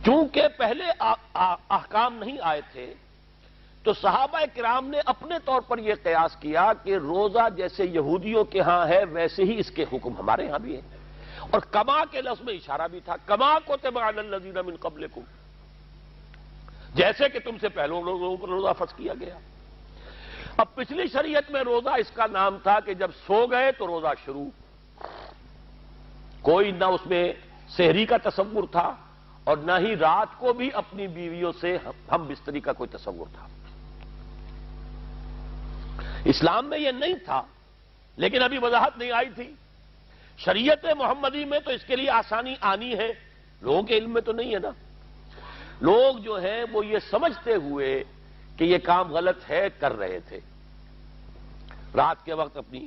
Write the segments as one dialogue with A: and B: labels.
A: چونکہ پہلے احکام نہیں آئے تھے تو صحابہ کرام نے اپنے طور پر یہ قیاس کیا کہ روزہ جیسے یہودیوں کے ہاں ہے ویسے ہی اس کے حکم ہمارے ہاں بھی ہیں، اور کما کے لفظ میں اشارہ بھی تھا، کما کتب علی الذین من قبلکم، جیسے کہ تم سے پہلے لوگوں پر روزہ فرض کیا گیا۔ اب پچھلی شریعت میں روزہ اس کا نام تھا کہ جب سو گئے تو روزہ شروع، کوئی نہ اس میں سحری کا تصور تھا اور نہ ہی رات کو بھی اپنی بیویوں سے ہم بستری کا کوئی تصور تھا۔ اسلام میں یہ نہیں تھا، لیکن ابھی وضاحت نہیں آئی تھی۔ شریعت محمدی میں تو اس کے لیے آسانی آنی ہے، لوگوں کے علم میں تو نہیں ہے نا۔ لوگ جو ہیں وہ یہ سمجھتے ہوئے کہ یہ کام غلط ہے کر رہے تھے، رات کے وقت اپنی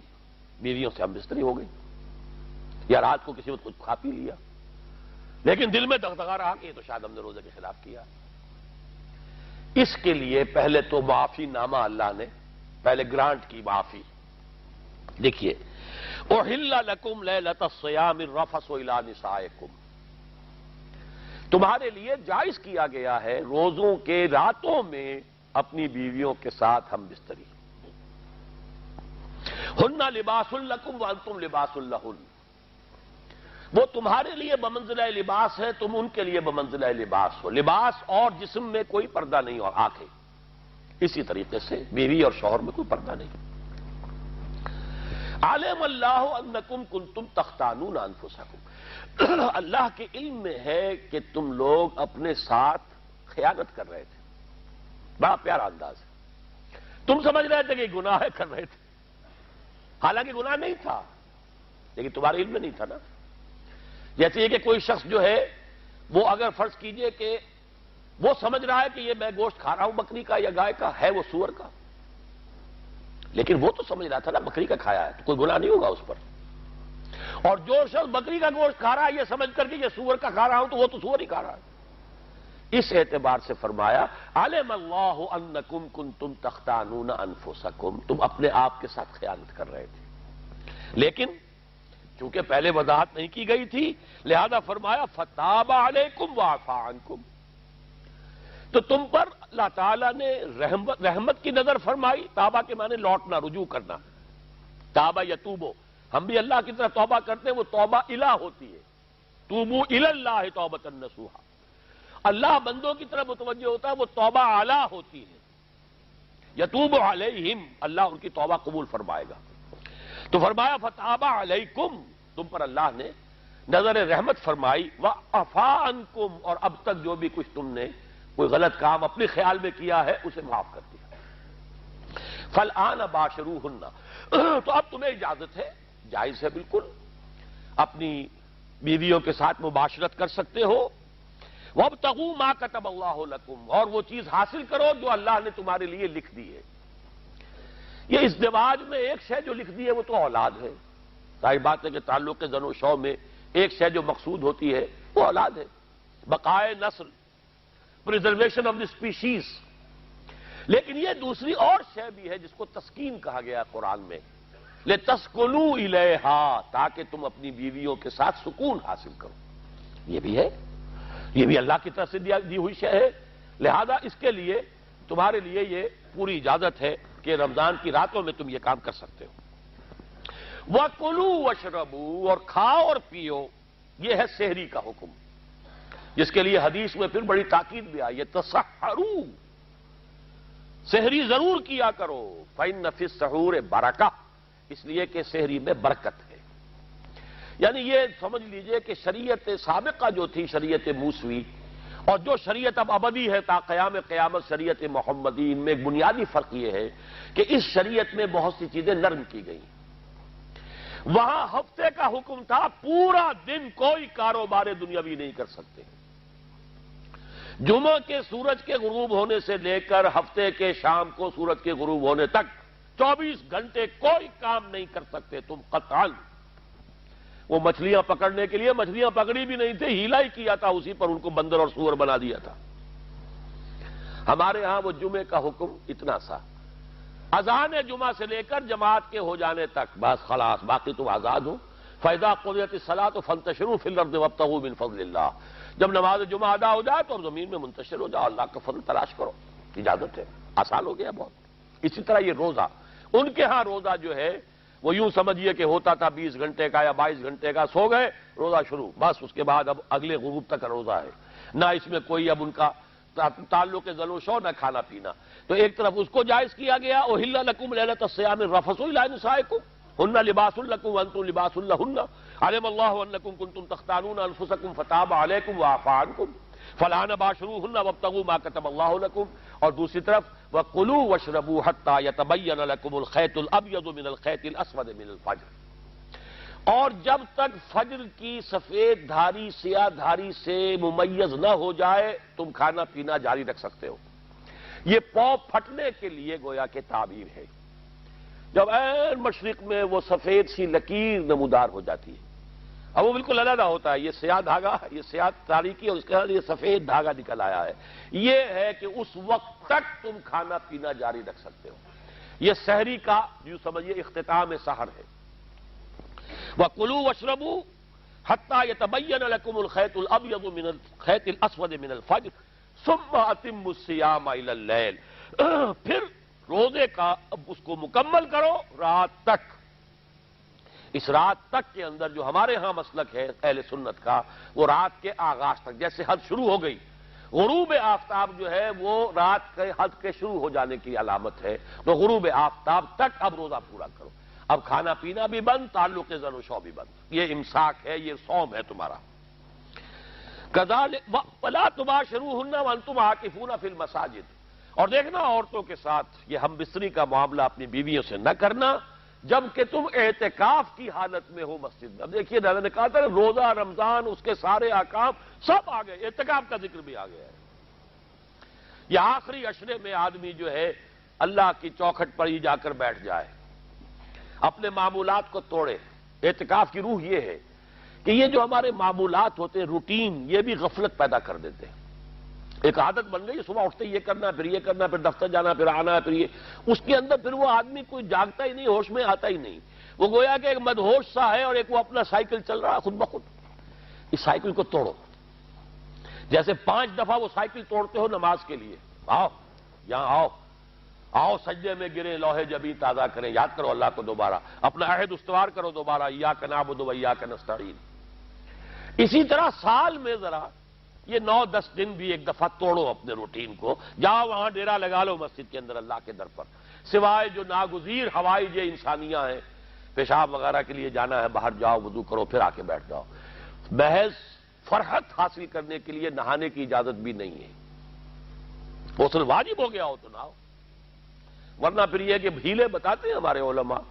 A: بیویوں سے ہم بستری ہو گئی، یا رات کو کسی وقت کچھ کھا پی لیا، لیکن دل میں دغدغہ رہا کہ یہ تو شاید ہم نے روزے کے خلاف کیا۔ اس کے لیے پہلے تو معافی نامہ اللہ نے پہلے گرانٹ کی معافی۔ دیکھیے احل لکم لیلۃ الصیام الرفث الی نسائکم، تمہارے لیے جائز کیا گیا ہے روزوں کے راتوں میں اپنی بیویوں کے ساتھ ہم بستری۔ ہن لباس لکم وانتم لباس لہن، وہ تمہارے لیے بمنزلہ لباس ہے، تم ان کے لیے بمنزلہ لباس ہو۔ لباس اور جسم میں کوئی پردہ نہیں اور آنکھیں، اسی طریقے سے بیوی اور شوہر میں کوئی پردہ نہیں۔ عالم اللہ انکم کنتم تختانون انفسکم، اللہ کے علم میں ہے کہ تم لوگ اپنے ساتھ خیانت کر رہے تھے۔ بڑا پیارا انداز ہے، تم سمجھ رہے تھے کہ گناہ کر رہے تھے، حالانکہ گناہ نہیں تھا، لیکن تمہارے علم میں نہیں تھا نا۔ جیسے یہ کہ کوئی شخص جو ہے وہ اگر فرض کیجئے کہ وہ سمجھ رہا ہے کہ یہ میں گوشت کھا رہا ہوں بکری کا یا گائے کا، ہے وہ سور کا، لیکن وہ تو سمجھ رہا تھا نا بکری کا کھایا ہے تو کوئی گناہ نہیں ہوگا اس پر۔ اور جو شخص بکری کا گوشت کھا رہا ہے یہ سمجھ کر کہ یہ سور کا کھا رہا ہوں تو وہ تو سور ہی کھا رہا ہے۔ اس اعتبار سے فرمایا علم اللہ انکم کنتم تختانون انفسکم، تم اپنے آپ کے ساتھ خیانت کر رہے تھے، لیکن چونکہ پہلے وضاحت نہیں کی گئی تھی لہذا فرمایا فتاب علیکم وعفا عنکم، تو تم پر اللہ تعالیٰ نے رحمت کی نظر فرمائی۔ تابہ کے معنی لوٹنا، رجوع کرنا، تابہ یتوبو، ہم بھی اللہ کی طرف توبہ کرتے ہیں، وہ توبہ الہ ہوتی ہے، توبو الی اللہ توبۃ نصوحا، اللہ بندوں کی طرف متوجہ ہوتا ہے، وہ توبہ اعلی ہوتی ہے۔ یتوب علیہم، اللہ ان کی توبہ قبول فرمائے گا۔ تو فرمایا فتاب علیکم، تم پر اللہ نے نظر رحمت فرمائی، وعفا عنکم، اور اب تک جو بھی کچھ تم نے کوئی غلط کام اپنے خیال میں کیا ہے اسے معاف کر دیا۔ فالآن باشروہن، تو اب تمہیں اجازت ہے، جائز ہے بالکل، اپنی بیویوں کے ساتھ مباشرت کر سکتے ہو۔ وابتغوا ما كتب اللہ لکم، اور وہ چیز حاصل کرو جو اللہ نے تمہارے لیے لکھ دی ہے۔ یہ ازدواج میں ایک شے جو لکھ دی ہے وہ تو اولاد ہے، ظاہر بات ہے کہ تعلق کے زن و شو میں ایک شے جو مقصود ہوتی ہے وہ اولاد ہے، بقائے نسل، پریزرویشن آف دی اسپیشیز۔ لیکن یہ دوسری اور شے بھی ہے جس کو تسکین کہا گیا قرآن میں، لِتَسْكُنُوا إِلَيْهَا، تاکہ تم اپنی بیویوں کے ساتھ سکون حاصل کرو، یہ بھی ہے، یہ بھی اللہ کی طرف سے دی ہوئی شے ہے، لہذا اس کے لیے تمہارے لیے یہ پوری اجازت ہے کہ رمضان کی راتوں میں تم یہ کام کر سکتے ہو۔ وَكُلُوا وَاشْرَبُوا، اور کھاؤ اور پیو، یہ ہے سحری کا حکم، جس کے لیے حدیث میں پھر بڑی تاکید بھی آئی ہے، تسحروا، سحری ضرور کیا کرو، فإن فی السحور برکہ، اس لیے کہ سحری میں برکت ہے۔ یعنی یہ سمجھ لیجئے کہ شریعت سابقہ جو تھی شریعت موسوی، اور جو شریعت اب ابدی ہے تا قیام قیامت شریعت محمدی، ان میں ایک بنیادی فرق یہ ہے کہ اس شریعت میں بہت سی چیزیں نرم کی گئیں۔ وہاں ہفتے کا حکم تھا، پورا دن کوئی کاروبار دنیاوی نہیں کر سکتے، جمعہ کے سورج کے غروب ہونے سے لے کر ہفتے کے شام کو سورج کے غروب ہونے تک 24 گھنٹے کوئی کام نہیں کر سکتے تم قطعاً۔ وہ مچھلیاں پکڑنے کے لیے مچھلیاں پکڑی بھی نہیں تھے، ہیلا ہی کیا تھا، اسی پر ان کو بندر اور سور بنا دیا تھا۔ ہمارے ہاں وہ جمعے کا حکم اتنا سا، اذان جمعہ سے لے کر جماعت کے ہو جانے تک بس خلاص، باقی تم آزاد ہو۔ فَإِذَا قُضِيَتِ الصَّلَاةُ فَانتَشِرُوا فِي الْأَرْضِ وَابْتَغُوا مِن فَضْلِ اللَّهِ، جب نماز جمعہ ادا ہو جائے تو اب زمین میں منتشر ہو جاؤ، اللہ کا فضل تلاش کرو، اجازت ہے، آسان ہو گیا بہت۔ اسی طرح یہ روزہ، ان کے ہاں روزہ جو ہے وہ یوں سمجھیے کہ ہوتا تھا 20 گھنٹے کا یا 22 گھنٹے کا، سو گئے روزہ شروع، بس اس کے بعد اب اگلے غروب تک روزہ ہے، نہ اس میں کوئی اب ان کا تعلق ذل و شو، نہ کھانا پینا۔ تو ایک طرف اس کو جائز کیا گیا، احل لکم لیلۃ الصیام الرفث الی نسائکم ہن لباس لکم وانتم لباس لہن علم اللہ انکم کنتم تختانون انفسکم فتاب علیکم وعفی عنکم فالآن باشروہن وابتغوا ما کتب اللہ لکم، اور دوسری طرف وَقُلُوا وَاشْرَبُوا حَتَّى يَتَبَيَّنَ لَكُمُ الْخَيْطُ الْأَبْيَضُ مِنَ الْخَيْطِ الْأَسْوَدِ مِنَ الْفَجْرِ، اور جب تک فجر کی سفید دھاری سیاہ دھاری سے ممیز نہ ہو جائے تم کھانا پینا جاری رکھ سکتے ہو۔ یہ پاؤں پھٹنے کے لیے گویا کہ تعبیر ہے، جب عین مشرق میں وہ سفید سی لکیر نمودار ہو جاتی ہے، اب وہ بالکل علیحدہ ہوتا ہے، یہ سیاہ دھاگا، یہ سیاہ تاریکی، اور اس کے بعد یہ سفید دھاگا نکل آیا ہے، یہ ہے کہ اس وقت تک تم کھانا پینا جاری رکھ سکتے ہو۔ یہ سحری کا جو سمجھیے اختتام سحر ہے۔ وَقُلُوا وَاشْرَبُوا حَتَّى يَتَبَيَّنَ لَكُمُ الْخَيْطُ الْأَبْيَضُ مِنَ الْخَيْطِ الْأَسْوَدِ مِنَ الْفَجْرِ ثُمَّ أَتِمُّوا الصِّيَامَ إِلَى اللَّيْلِ، پھر روزے کا اب اس کو مکمل کرو رات تک۔ اس رات تک کے اندر جو ہمارے ہاں مسلک ہے اہل سنت کا، وہ رات کے آغاز تک، جیسے حد شروع ہو گئی، غروب آفتاب جو ہے وہ رات کے حد کے شروع ہو جانے کی علامت ہے، تو غروب آفتاب تک اب روزہ پورا کرو، اب کھانا پینا بھی بند، تعلق ذل و شو بھی بند، یہ امساک ہے، یہ صوم ہے تمہارا۔ کذالک ولا تباشروہن وانتم عاکفون فی المساجد، اور دیکھنا عورتوں کے ساتھ یہ ہم بستری کا معاملہ اپنی بیویوں سے نہ کرنا جبکہ تم اعتکاف کی حالت میں ہو مسجد میں۔ اب دیکھیے نے کہا تھا روزہ رمضان اس کے سارے احکام سب آ گئے، اعتکاف کا ذکر بھی آ گیا ہے۔ یہ آخری عشرے میں آدمی جو ہے اللہ کی چوکھٹ پر ہی جا کر بیٹھ جائے، اپنے معمولات کو توڑے۔ اعتکاف کی روح یہ ہے کہ یہ جو ہمارے معمولات ہوتے ہیں، روٹین، یہ بھی غفلت پیدا کر دیتے ہیں۔ ایک عادت بن گئی، صبح اٹھتے یہ کرنا، پھر یہ کرنا، پھر دفتر جانا، پھر آنا، پھر یہ، اس کے اندر پھر وہ آدمی کوئی جاگتا ہی نہیں، ہوش میں آتا ہی نہیں، وہ گویا کہ ایک مدہوش سا ہے، اور ایک وہ اپنا سائیکل چل رہا ہے خود بخود۔ اس سائیکل کو توڑو، جیسے 5 دفعہ وہ سائیکل توڑتے ہو نماز کے لیے، آؤ یہاں آؤ، آؤ سجدے میں گرے، لوح جبیں تازہ کریں، یاد کرو اللہ کو دوبارہ، اپنا عہد استوار کرو دوبارہ، ایاک نعبد و ایاک نستعین۔ اسی طرح سال میں ذرا یہ 9-10 دن بھی ایک دفعہ توڑو اپنے روٹین کو، جاؤ وہاں ڈیرا لگا لو مسجد کے اندر اللہ کے در پر، سوائے جو ناگزیر ہوائی جو انسانیاں ہیں، پیشاب وغیرہ کے لیے جانا ہے باہر جاؤ، وضو کرو، پھر آ کے بیٹھ جاؤ۔ محض فرحت حاصل کرنے کے لیے نہانے کی اجازت بھی نہیں ہے، غسل واجب ہو گیا ہو تو نہاؤ، ورنہ پھر یہ کہ ہیلے بتاتے ہیں ہمارے علماء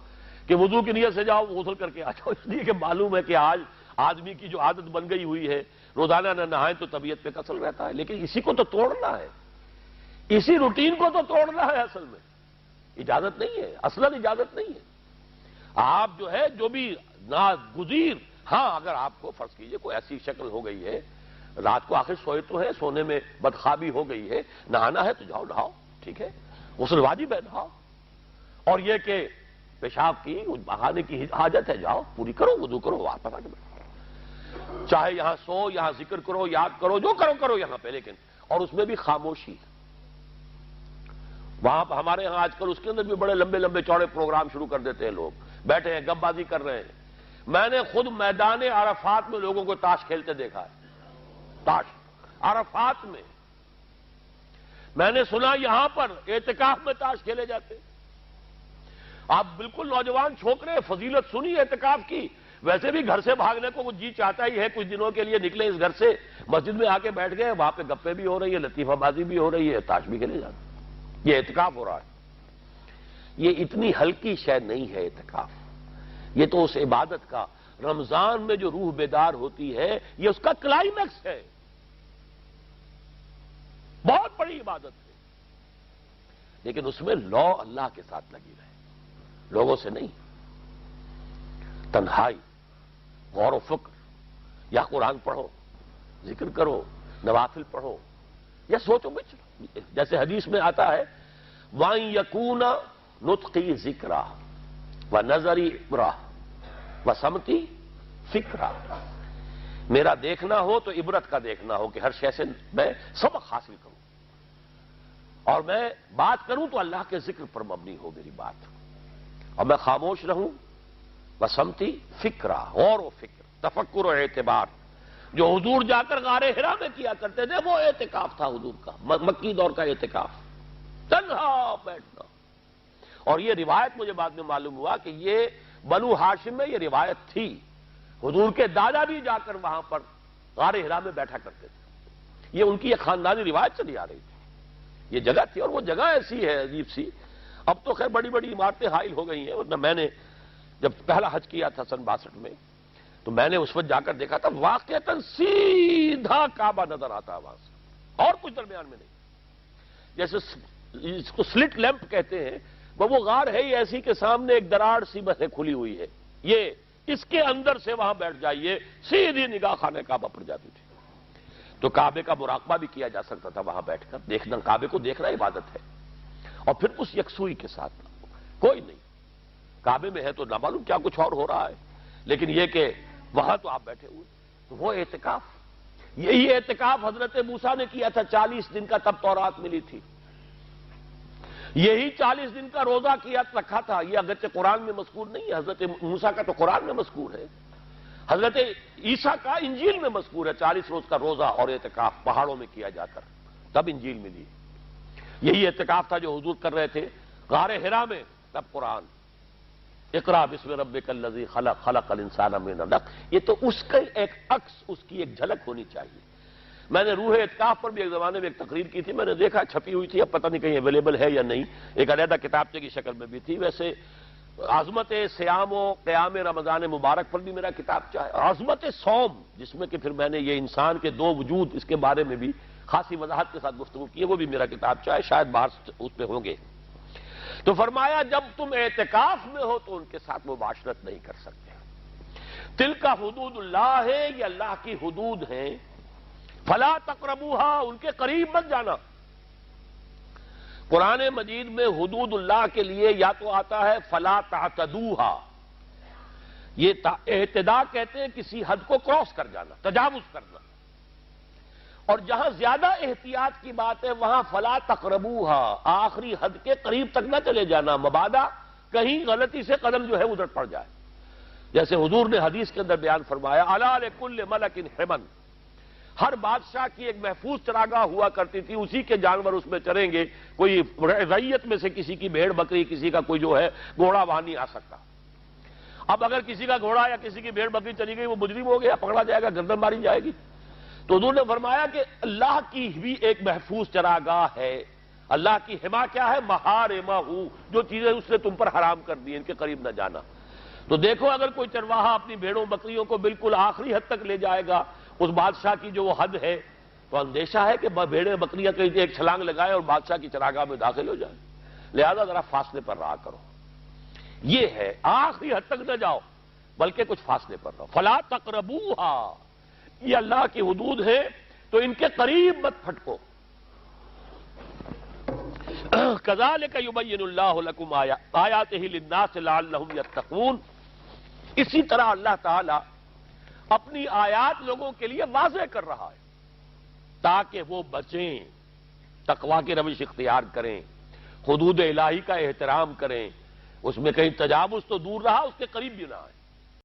A: کہ وضو کی نیت سے جاؤ غسل کر کے آ جاؤ، اس لیے کہ معلوم ہے کہ آج آدمی کی جو عادت بن گئی ہوئی ہے روزانہ نہ نہائیں تو طبیعت پہ کثر رہتا ہے، لیکن اسی کو تو توڑنا ہے، اسی روٹین کو تو توڑنا ہے، اصل میں اجازت نہیں ہے، اصلاً اجازت نہیں ہے۔ آپ جو ہے جو بھی ناگزیر، ہاں اگر آپ کو فرض کیجئے کوئی ایسی شکل ہو گئی ہے، رات کو آخر سوئے تو ہے، سونے میں بدخوابی ہو گئی ہے، نہانا ہے تو جاؤ نہاؤ، ٹھیک ہے، غسل واجب ہے نہاؤ، اور یہ کہ پیشاب کی بہانے کی حاجت ہے جاؤ پوری کرو، وضو کرو، واپس آ کے بیٹھو، چاہے یہاں سو، یہاں ذکر کرو، یاد کرو، جو کرو کرو یہاں پہ، لیکن اور اس میں بھی خاموشی۔ وہاں پہ ہمارے ہاں آج کل اس کے اندر بھی بڑے لمبے لمبے چوڑے پروگرام شروع کر دیتے ہیں، لوگ بیٹھے ہیں گپ بازی کر رہے ہیں۔ میں نے خود میدان عرفات میں لوگوں کو تاش کھیلتے دیکھا ہے، تاش عرفات میں، میں نے سنا یہاں پر اعتکاف میں تاش کھیلے جاتے۔ آپ بالکل نوجوان چھوکرے، فضیلت سنی اعتکاف کی، ویسے بھی گھر سے بھاگنے کو وہ جی چاہتا ہی ہے، کچھ دنوں کے لیے نکلے اس گھر سے، مسجد میں آ کے بیٹھ گئے، وہاں پہ گپے بھی ہو رہی ہے، لطیفہ بازی بھی ہو رہی ہے، تاش بھی کھیلے جاتے، یہ اعتکاف ہو رہا ہے۔ یہ اتنی ہلکی شے نہیں ہے اعتکاف، یہ تو اس عبادت کا، رمضان میں جو روح بیدار ہوتی ہے یہ اس کا کلائمیکس ہے، بہت بڑی عبادت ہے، لیکن اس میں لو اللہ کے ساتھ لگی رہے، لوگوں سے نہیں، تنہائی، غور و فکر، یا قرآن پڑھو، ذکر کرو، نوافل پڑھو، یا سوچو بچ، جیسے حدیث میں آتا ہے وَأَن يَكُونَ نُطْقِي ذِكْرًا وَنَظَرِي عِبْرَةً وَسَمْتِي فِكْرًا، میرا دیکھنا ہو تو عبرت کا دیکھنا ہو کہ ہر شے سے میں سبق حاصل کروں، اور میں بات کروں تو اللہ کے ذکر پر مبنی ہو میری بات، اور میں خاموش رہوں بسمتی فکرہ، غور و فکر، تفکر و اعتبار، جو حضور جا کر غار حرا میں کیا کرتے تھے وہ اعتکاف تھا حضور کا، مکی دور کا اعتکاف، تنہا بیٹھنا۔ اور یہ روایت مجھے بعد میں معلوم ہوا کہ یہ بنو ہاشم میں یہ روایت تھی، حضور کے دادا بھی جا کر وہاں پر غار حرا میں بیٹھا کرتے تھے، یہ ان کی ایک خاندانی روایت چلی آ رہی تھی، یہ جگہ تھی، اور وہ جگہ ایسی ہے عجیب سی، اب تو خیر بڑی بڑی عمارتیں حائل ہو گئی ہیں، ورنہ میں نے جب پہلا حج کیا تھا سن 62 میں تو میں نے اس وقت جا کر دیکھا تھا، واقعتاً سیدھا کعبہ نظر آتا ہے وہاں سے، اور کچھ درمیان میں نہیں، جیسے اس کو سلٹ لیمپ کہتے ہیں، وہ غار ہے ہی ایسی کہ سامنے ایک دراڑ سی بس کھلی ہوئی ہے، یہ اس کے اندر سے وہاں بیٹھ جائیے سیدھی نگاہ خانہ کعبہ پر جاتی تھی، تو کعبے کا مراقبہ بھی کیا جا سکتا تھا وہاں بیٹھ کر، دیکھنا کعبے کو دیکھنا عبادت ہے، اور پھر اس یکسوئی کے ساتھ کوئی نہیں، کعبے میں ہے تو نہ معلوم کیا کچھ اور ہو رہا ہے، لیکن یہ کہ وہاں تو آپ بیٹھے ہوئے، تو وہ اعتکاف، یہی اعتکاف حضرت موسیٰ نے کیا تھا 40 دن کا، تب تورات ملی تھی، یہی 40 دن کا روزہ کیا رکھا تھا، یہ اگرچہ قرآن میں مذکور نہیں ہے، حضرت موسیٰ کا تو قرآن میں مذکور ہے، حضرت عیسیٰ کا انجیل میں مذکور ہے، 40 روز کا روزہ اور اعتکاف پہاڑوں میں کیا جا کر، تب انجیل ملی، یہی اعتکاف تھا جو حضور کر رہے تھے غار حرا میں، تب قرآن، اقرا بسم ربک الذی خلق، خلق الانسان من علق، یہ تو اس کا ایک عکس، اس کی ایک جھلک ہونی چاہیے۔ میں نے روح اعتکاف پر بھی ایک زمانے میں ایک تقریر کی تھی، میں نے دیکھا چھپی ہوئی تھی، اب پتہ نہیں کہیں اویلیبل ہے یا نہیں، ایک علیحدہ کتابچے کی شکل میں بھی تھی، ویسے عظمت سیام و قیام رمضان مبارک پر بھی میرا کتابچہ ہے، اور عظمت صوم جس میں کہ پھر میں نے یہ انسان کے دو وجود اس کے بارے میں بھی خاصی وضاحت کے ساتھ گفتگو کی ہے، وہ بھی میرا کتابچہ ہے، شاید باہر اس پہ ہوں گے۔ تو فرمایا جب تم اعتکاف میں ہو تو ان کے ساتھ مباشرت نہیں کر سکتے، تلک حدود اللہ ہے، یہ اللہ کی حدود ہیں، فلا تقربوہا، ان کے قریب مت جانا۔ قرآن مجید میں حدود اللہ کے لیے یا تو آتا ہے فلا تعتدوہا، یہ اعتداء کہتے ہیں کسی حد کو کراس کر جانا، تجاوز کرنا، اور جہاں زیادہ احتیاط کی بات ہے وہاں فلا تقربوہا، آخری حد کے قریب تک نہ چلے جانا، مبادا کہیں غلطی سے قدم جو ہے ادھر پڑ جائے، جیسے حضور نے حدیث کے اندر بیان فرمایا الا لکل ملک حمن، ہر بادشاہ کی ایک محفوظ چراگاہ ہوا کرتی تھی، اسی کے جانور اس میں چریں گے، کوئی رعیت میں سے کسی کی بھیڑ بکری، کسی کا کوئی جو ہے گھوڑا وہاں نہیں آ سکتا۔ اب اگر کسی کا گھوڑا یا کسی کی بھیڑ بکری چلی گئی، وہ مجرم ہو گیا، پکڑا جائے گا، گردن ماری جائے گی۔ تو حضور نے فرمایا کہ اللہ کی بھی ایک محفوظ چراگاہ ہے، اللہ کی حما کیا ہے؟ محارمہ، جو چیزیں اس نے تم پر حرام کر دی، ان کے قریب نہ جانا۔ تو دیکھو اگر کوئی چرواہا اپنی بھیڑوں بکریوں کو بالکل آخری حد تک لے جائے گا، اس بادشاہ کی جو وہ حد ہے، تو اندیشہ ہے کہ بھیڑیں بکریاں کہیں ایک چھلانگ لگائے اور بادشاہ کی چراگاہ میں داخل ہو جائے، لہذا ذرا فاصلے پر رہا کرو، یہ ہے آخری حد تک نہ جاؤ بلکہ کچھ فاصلے پر رہو، فلا تقربوہا، یہ اللہ کی حدود ہے تو ان کے قریب مت پھٹکو۔ کذالک یبین اللہ لکم آیاتہ للناس لعلہم یتقون، اسی طرح اللہ تعالی اپنی آیات لوگوں کے لیے واضح کر رہا ہے تاکہ وہ بچیں، تقویٰ کی روش اختیار کریں، حدود الہی کا احترام کریں، اس میں کہیں تجاوز تو دور رہا، اس کے قریب بھی نہ آئے۔